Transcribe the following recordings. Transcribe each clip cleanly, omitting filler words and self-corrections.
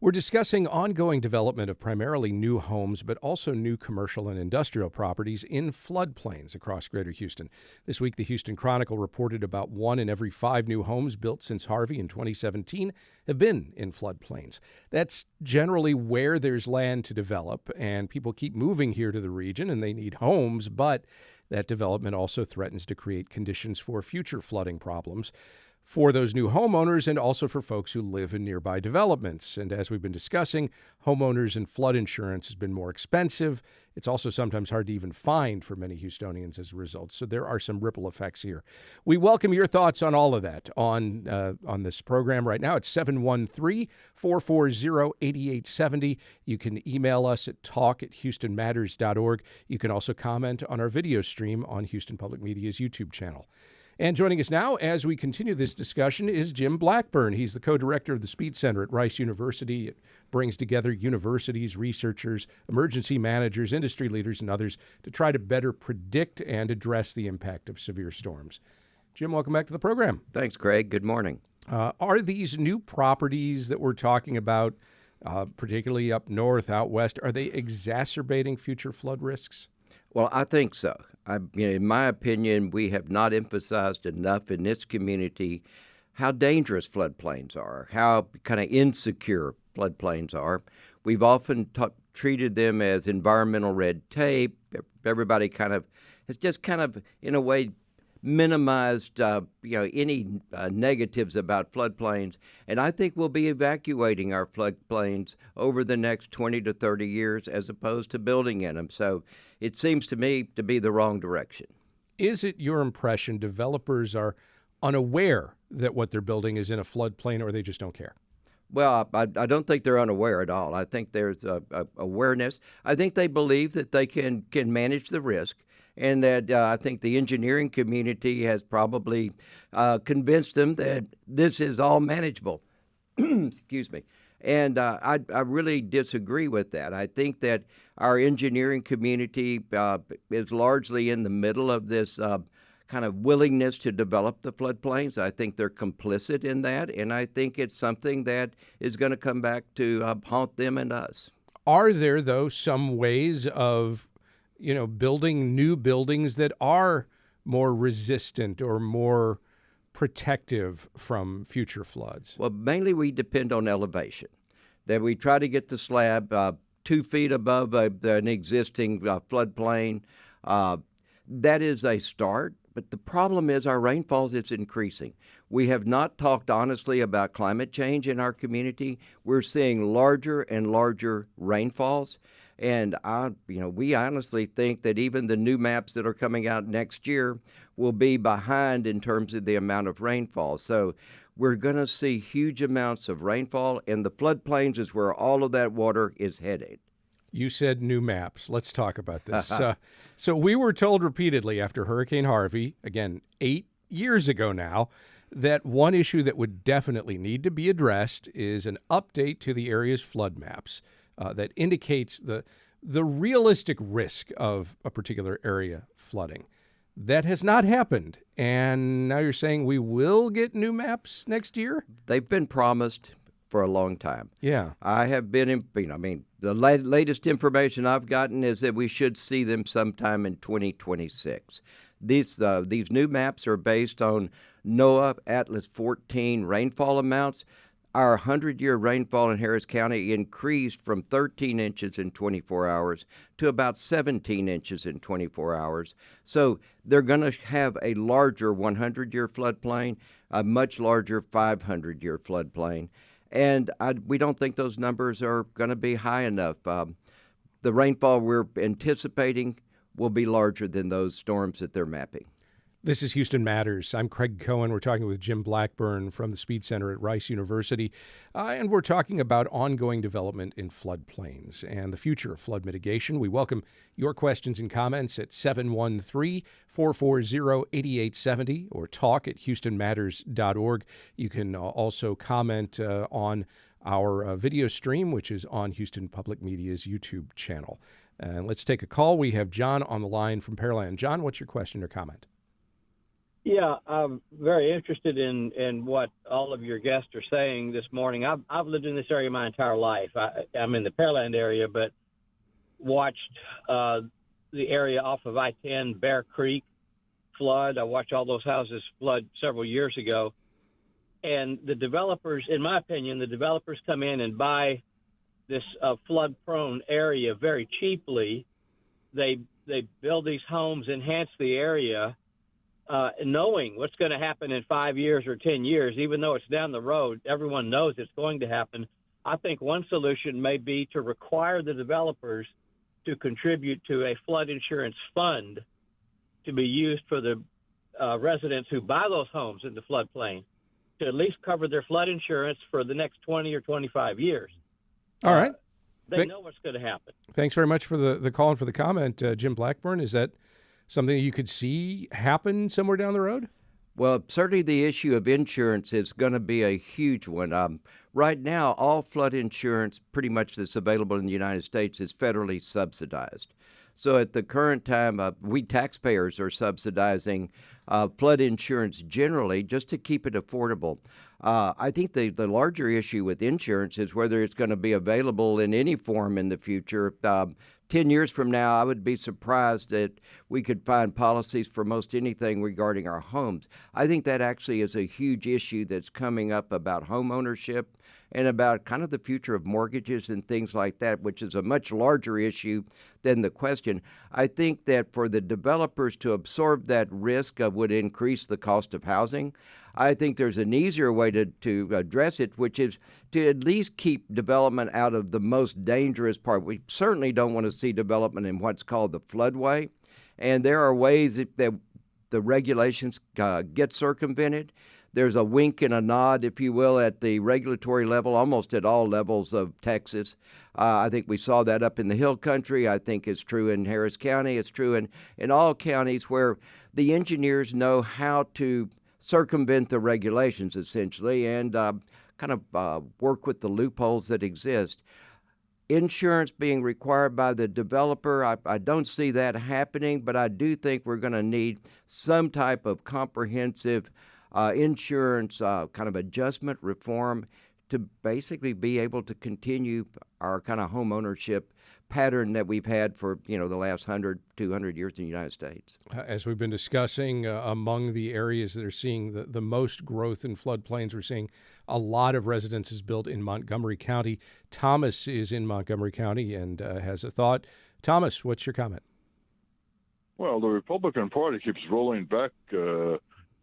We're discussing ongoing development of primarily new homes, but also new commercial and industrial properties in floodplains across Greater Houston. This week, the Houston Chronicle reported about 1 in every 5 new homes built since Harvey in 2017 have been in floodplains. That's generally where there's land to develop, and people keep moving here to the region, and they need homes, but that development also threatens to create conditions for future flooding problems for those new homeowners and also for folks who live in nearby developments. And as we've been discussing, homeowners and flood insurance has been more expensive. It's also sometimes hard to even find for many Houstonians as a result. So there are some ripple effects here. We welcome your thoughts on all of that on this program right now. It's 713-440-8870. You can email us at talk@houstonmatters.org. You can also comment on our video stream on Houston Public Media's YouTube channel. And joining us now as we continue this discussion is Jim Blackburn. He's the co-director of the SPEED Center at Rice University. It brings together universities, researchers, emergency managers, industry leaders, and others to try to better predict and address the impact of severe storms. Jim, welcome back to the program. Thanks, Craig. Good morning. Are these new properties that we're talking about, particularly up north, out west, are they exacerbating future flood risks? Well, I think so. In my opinion, we have not emphasized enough in this community how dangerous floodplains are, how kind of insecure floodplains are. We've often treated them as environmental red tape. Everybody has just in a way, minimized any negatives about floodplains, and I think we'll be evacuating our floodplains over the next 20 to 30 years as opposed to building in them. So it seems to me to be the wrong direction. Is it your impression developers are unaware that what they're building is in a floodplain, or they just don't care? Well, I don't think they're unaware at all. I think there's awareness. I think they believe that they can manage the risk, and that I think the engineering community has probably convinced them that this is all manageable. Excuse me. And I really disagree with that. I think that our engineering community is largely in the middle of this kind of willingness to develop the floodplains. I think they're complicit in that, and I think it's something that is going to come back to haunt them and us. Are there, though, some ways of building new buildings that are more resistant or more protective from future floods? Well, mainly we depend on elevation, that we try to get the slab 2 feet above an existing floodplain. That is a start, but the problem is our rainfalls is increasing. We have not talked honestly about climate change in our community. We're seeing larger and larger rainfalls. And we honestly think that even the new maps that are coming out next year will be behind in terms of the amount of rainfall. So we're going to see huge amounts of rainfall, and the floodplains is where all of that water is headed. You said new maps. Let's talk about this. So we were told repeatedly after Hurricane Harvey, again, 8 years ago now, that one issue that would definitely need to be addressed is an update to the area's flood maps. That indicates the realistic risk of a particular area flooding. That has not happened, and now you're saying we will get new maps next year? They've been promised for a long time. Yeah. I have been, the latest information I've gotten is that we should see them sometime in 2026. These new maps are based on NOAA Atlas 14 rainfall amounts. Our 100-year rainfall in Harris County increased from 13 inches in 24 hours to about 17 inches in 24 hours. So they're going to have a larger 100-year floodplain, a much larger 500-year floodplain. And we don't think those numbers are going to be high enough. The rainfall we're anticipating will be larger than those storms that they're mapping. This is Houston Matters. I'm Craig Cohen. We're talking with Jim Blackburn from the SPEED Center at Rice University, and we're talking about ongoing development in floodplains and the future of flood mitigation. We welcome your questions and comments at 713-440-8870 or talk@houstonmatters.org. You can also comment on our video stream, which is on Houston Public Media's YouTube channel. And let's take a call. We have John on the line from Pearland. John, what's your question or comment? Yeah, I'm very interested in what all of your guests are saying this morning. I've lived in this area my entire life. I'm in the Pearland area, but watched the area off of I-10, Bear Creek flood. I watched all those houses flood several years ago. And the developers, in my opinion, the developers come in and buy this flood-prone area very cheaply. They build these homes, enhance the area, knowing what's going to happen in 5 years or 10 years, even though it's down the road. Everyone knows it's going to happen. I think one solution may be to require the developers to contribute to a flood insurance fund to be used for the residents who buy those homes in the floodplain, to at least cover their flood insurance for the next 20 or 25 years. All right. They know what's going to happen. Thanks very much for the call and for the comment, Jim Blackburn. Is that something you could see happen somewhere down the road? Well, certainly the issue of insurance is going to be a huge one. Right now, all flood insurance pretty much that's available in the United States is federally subsidized. So at the current time, we taxpayers are subsidizing flood insurance generally just to keep it affordable. I think the larger issue with insurance is whether it's going to be available in any form in the future. 10 years from now, I would be surprised that we could find policies for most anything regarding our homes. I think that actually is a huge issue that's coming up about home ownership and about kind of the future of mortgages and things like that, which is a much larger issue than the question. I think that for the developers to absorb that risk would increase the cost of housing. I think there's an easier way to address it, which is to at least keep development out of the most dangerous part. We certainly don't want to see development in what's called the floodway, and there are ways that the regulations get circumvented. There's a wink and a nod, if you will, at the regulatory level, almost at all levels of Texas. I think we saw that up in the Hill Country. I think it's true in Harris County. It's true in all counties where the engineers know how to circumvent the regulations, essentially, and kind of work with the loopholes that exist. Insurance being required by the developer, I don't see that happening, but I do think we're going to need some type of comprehensive insurance kind of adjustment reform to basically be able to continue our kind of home ownership pattern that we've had for, the last 100, 200 years in the United States. As we've been discussing, among the areas that are seeing the most growth in floodplains, we're seeing a lot of residences built in Montgomery County. Thomas is in Montgomery County and has a thought. Thomas, what's your comment? Well, the Republican Party keeps rolling back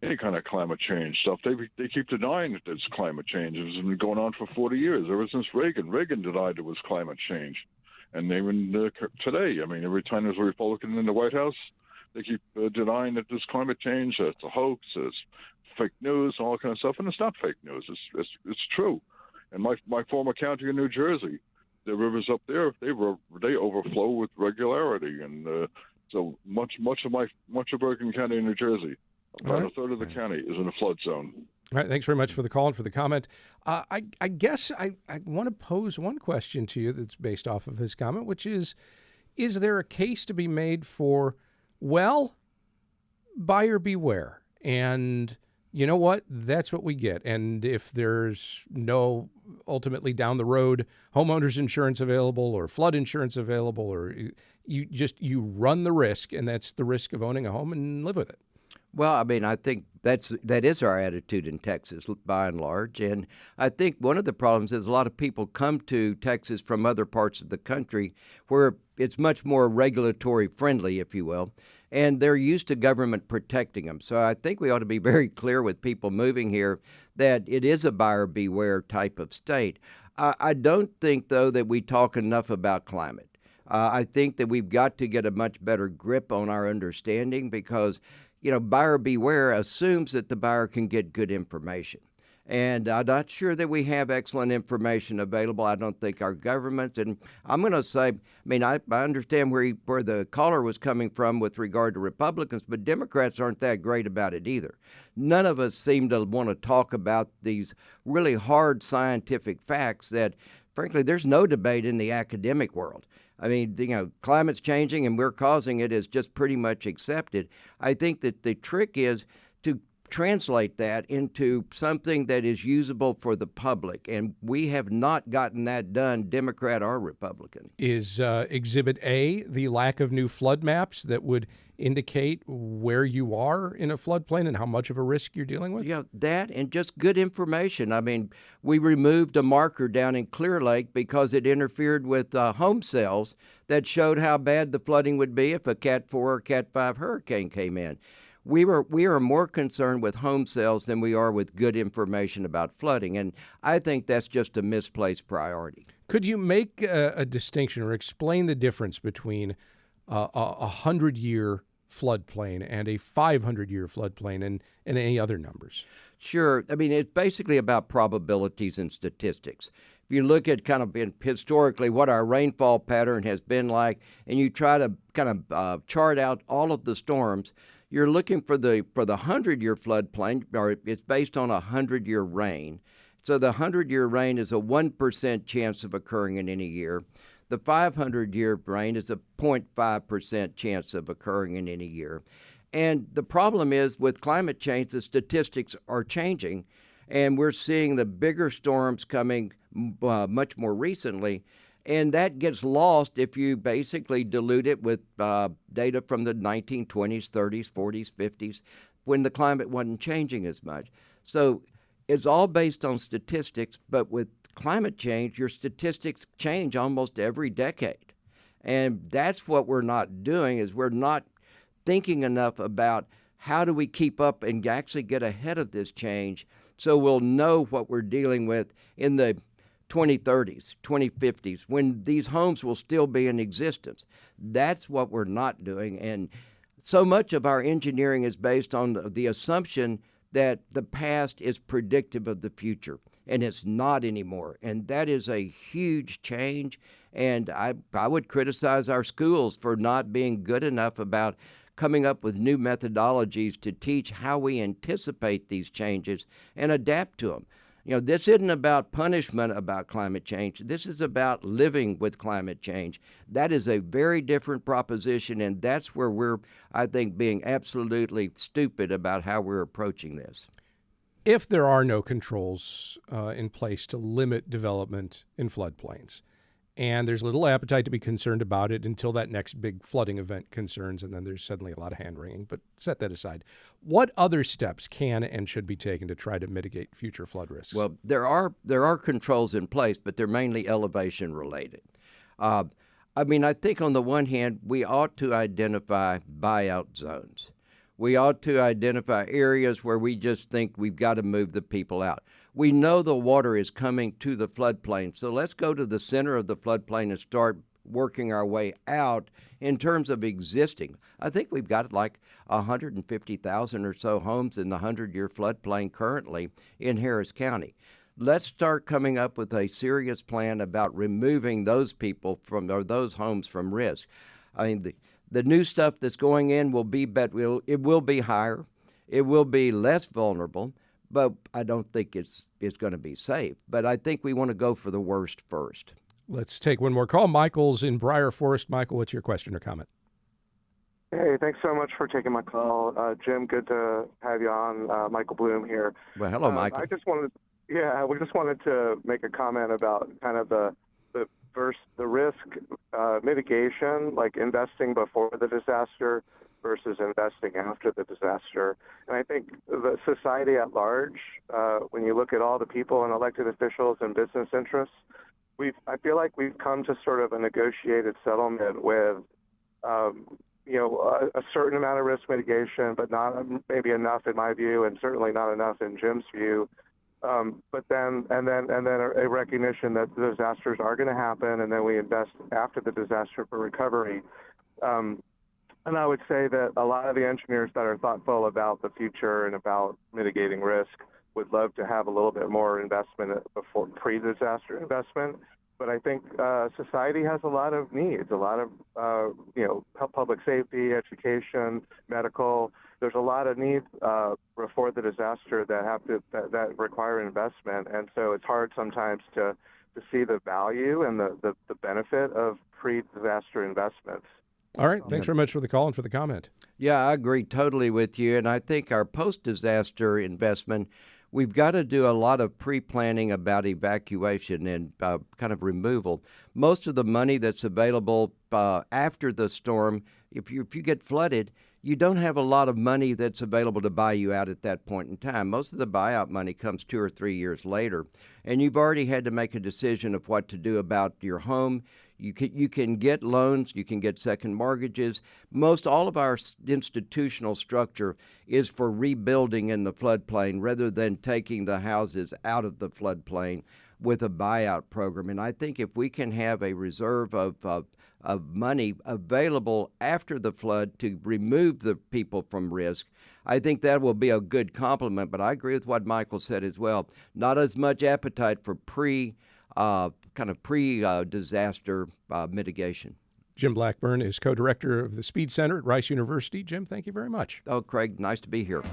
any kind of climate change stuff. They keep denying that there's climate change. It's been going on for 40 years, ever since Reagan. Reagan denied there was climate change. And even today, every time there's a Republican in the White House, they keep denying that there's climate change, that it's a hoax, it's fake news, all that kind of stuff. And it's not fake news. It's true. And my former county in New Jersey, the rivers up there, they overflow with regularity. And so much of Bergen County in New Jersey, about a third of the county is in a flood zone. All right, thanks very much for the call and for the comment. I guess I want to pose one question to you that's based off of his comment, which is there a case to be made for, buyer beware? And you know what? That's what we get. And if there's no, ultimately down the road, homeowners insurance available or flood insurance available, or you run the risk, and that's the risk of owning a home and live with it. Well, I think that is our attitude in Texas by and large. And I think one of the problems is a lot of people come to Texas from other parts of the country where it's much more regulatory friendly, if you will, and they're used to government protecting them. So I think we ought to be very clear with people moving here that it is a buyer beware type of state. I don't think, though, that we talk enough about climate. I think that we've got to get a much better grip on our understanding because buyer beware assumes that the buyer can get good information. And I'm not sure that we have excellent information available. I don't think our governments, and I'm going to say, I understand where the caller was coming from with regard to Republicans, but Democrats aren't that great about it either. None of us seem to want to talk about these really hard scientific facts that, frankly, there's no debate in the academic world. Climate's changing and we're causing it is just pretty much accepted. I think that the trick is to translate that into something that is usable for the public. And we have not gotten that done, Democrat or Republican. Is Exhibit A the lack of new flood maps that would indicate where you are in a floodplain and how much of a risk you're dealing with? Yeah, that and just good information. I mean, we removed a marker down in Clear Lake because it interfered with home sales that showed how bad the flooding would be if a Cat 4 or Cat 5 hurricane came in. We are more concerned with home sales than we are with good information about flooding, and I think that's just a misplaced priority. Could you make a distinction or explain the difference between a 100-year floodplain and a 500-year floodplain and any other numbers? Sure. I mean, it's basically about probabilities and statistics. If you look at kind of historically what our rainfall pattern has been like, and you try to kind of chart out all of the storms, you're looking for the 100-year floodplain, or it's based on a 100-year rain. So the 100-year rain is a 1% chance of occurring in any year. The 500-year rain is a 0.5% chance of occurring in any year. And the problem is with climate change, the statistics are changing, and we're seeing the bigger storms coming much more recently. And that gets lost if you basically dilute it with data from the 1920s, 30s, 40s, 50s, when the climate wasn't changing as much. So it's all based on statistics, but with climate change, your statistics change almost every decade. And that's what we're not doing, is we're not thinking enough about how do we keep up and actually get ahead of this change so we'll know what we're dealing with in the 2030s, 2050s, when these homes will still be in existence. That's what we're not doing. And so much of our engineering is based on the assumption that the past is predictive of the future, and it's not anymore. And that is a huge change. And I would criticize our schools for not being good enough about coming up with new methodologies to teach how we anticipate these changes and adapt to them. You know, this isn't about punishment about climate change. This is about living with climate change. That is a very different proposition, and that's where we're, I think, being absolutely stupid about how we're approaching this. If there are no controls in place to limit development in floodplains, and there's little appetite to be concerned about it until that next big flooding event concerns, and then there's suddenly a lot of hand-wringing. But set that aside. What other steps can and should be taken to try to mitigate future flood risks? Well, there are controls in place, but they're mainly elevation related. I think on the one hand, we ought to identify buyout zones. We ought to identify areas where we just think we've got to move the people out. We know the water is coming to the floodplain, so let's go to the center of the floodplain and start working our way out in terms of existing. I think we've got like 150,000 or so homes in the 100-year floodplain currently in Harris County. Let's start coming up with a serious plan about removing those people or those homes from risk. I mean, the new stuff that's going in will be, it will be higher, it will be less vulnerable, but I don't think it's going to be safe. But I think we want to go for the worst first. Let's take one more call. Michael's in Briar Forest. Michael, what's your question or comment? Hey, thanks so much for taking my call. Jim, good to have you on. Michael Bloom here. Well, hello, Michael. We just wanted to make a comment about kind of the risk mitigation, like investing before the disaster versus investing after the disaster. And I think the society at large, when you look at all the people and elected officials and business interests, I feel like we've come to sort of a negotiated settlement with, a certain amount of risk mitigation, but not maybe enough in my view, and certainly not enough in Jim's view. But then a recognition that the disasters are going to happen, and then we invest after the disaster for recovery. And I would say that a lot of the engineers that are thoughtful about the future and about mitigating risk would love to have a little bit more investment before pre-disaster investment. But I think society has a lot of needs, a lot of public safety, education, medical. There's a lot of needs before the disaster that require investment, and so it's hard sometimes to see the value and the benefit of pre-disaster investments. All right. Thanks very much for the call and for the comment. Yeah, I agree totally with you. And I think our post-disaster investment, we've got to do a lot of pre-planning about evacuation and kind of removal. Most of the money that's available after the storm, if you get flooded, you don't have a lot of money that's available to buy you out at that point in time. Most of the buyout money comes 2 or 3 years later, and you've already had to make a decision of what to do about your home. You can get loans, you can get second mortgages. Most all of our institutional structure is for rebuilding in the floodplain rather than taking the houses out of the floodplain with a buyout program. And I think if we can have a reserve of money available after the flood to remove the people from risk, I think that will be a good complement. But I agree with what Michael said as well. Not as much appetite for pre-disaster mitigation. Jim Blackburn is co-director of the SPEED Center at Rice University. Jim, thank you very much. Oh, Craig, nice to be here.